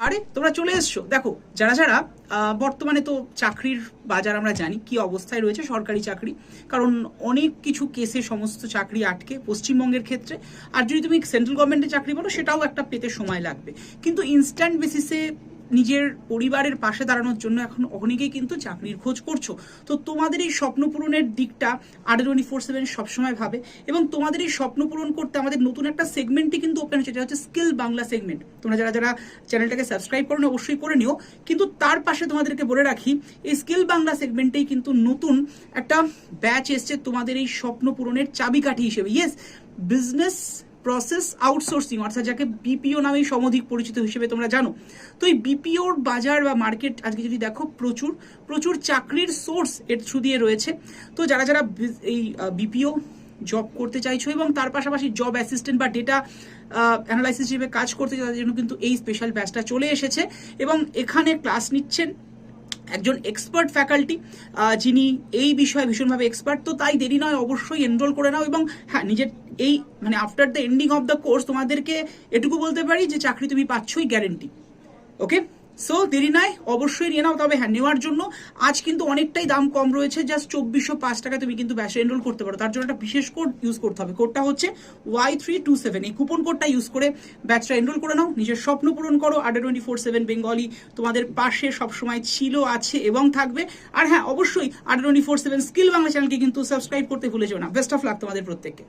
আরে তোমরা চলে এসছো। দেখো, যারা যারা বর্তমানে তো চাকরির বাজার আমরা জানি কি অবস্থায় রয়েছে, সরকারি চাকরি, কারণ অনেক কিছু কেসে সমস্ত চাকরি আটকে পশ্চিমবঙ্গের ক্ষেত্রে। আর যদি তুমি সেন্ট্রাল গভর্নমেন্টের চাকরি বলো, সেটাও একটা পেতে সময় লাগবে। কিন্তু ইনস্ট্যান্ট বেসিসে নিজের পরিবারের পাশে দাঁড়ানোর জন্য এখন অনেকেই কিন্তু চাকরির খোঁজ করছো। তো তোমাদের এই স্বপ্ন পূরণের দিকটা R24/7 সবসময় ভাবে, এবং তোমাদের এই স্বপ্ন পূরণ করতে আমাদের নতুন একটা সেগমেন্টই কিন্তু ওপেন হচ্ছে, যেটা হচ্ছে স্কিল বাংলা সেগমেন্ট। তোমরা যারা যারা চ্যানেলটাকে সাবস্ক্রাইব করো অবশ্যই করে নিও। কিন্তু তার পাশে তোমাদেরকে বলে রাখি, এই স্কিল বাংলা সেগমেন্টেই কিন্তু নতুন একটা ব্যাচ এসছে তোমাদের এই স্বপ্ন পূরণের চাবিকাঠি হিসেবে। ইয়েস, বিজনেস প্রসেস আউটসোর্সিং, অর্থাৎ যাকে বিপিও নামেই সমধিক পরিচিত হিসেবে তোমরা জানো। তো এই বিপিওর বাজার বা মার্কেট আজকে যদি দেখো, প্রচুর প্রচুর চাকরির সোর্স এর থ্রু দিয়ে রয়েছে। তো যারা যারা এই বিপিও জব করতে চাইছো এবং তার পাশাপাশি জব অ্যাসিস্ট্যান্ট বা ডেটা অ্যানালাইসিস হিসেবে কাজ করতে চাই, তাদের জন্য কিন্তু এই স্পেশাল ব্যাচটা চলে এসেছে। এবং এখানে ক্লাস নিচ্ছেন একজন এক্সপার্ট ফ্যাকাল্টি, যিনি এই বিষয়ে ভীষণভাবে এক্সপার্ট। তো তাই দেরি নয়, অবশ্যই এনরোল করে নাও। এবং হ্যাঁ, নিজের এই মানে after the ending of the course তোমাদেরকে এটুকু বলতে পারি যে চাকরি তুমি পাচ্ছই গ্যারেন্টি। ওকে, সো দেরি নয়, অবশ্যই নিয়ে নাও। তবে হ্যাঁ, নেওয়ার জন্য আজ কিন্তু অনেকটাই দাম কম রয়েছে, জাস্ট 2405 টাকায় তুমি কিন্তু ব্যাচে এনরোল করতে পারো। তার জন্য একটা বিশেষ কোড ইউজ করতে হবে, কোডটা হচ্ছে Y327। এই কুপন কোডটা ইউজ করে ব্যাচটা এনরোল করে নাও, নিজের স্বপ্ন পূরণ করো। R24/7 বেঙ্গলি তোমাদের পাশে সবসময় ছিল, আছে এবং থাকবে। আর হ্যাঁ, অবশ্যই R24/7 স্কিল বাংলা চ্যানেলকে কিন্তু সাবস্ক্রাইব করতে ভুলে যেও না। বেস্ট অফ লাক তোমাদের প্রত্যেককে।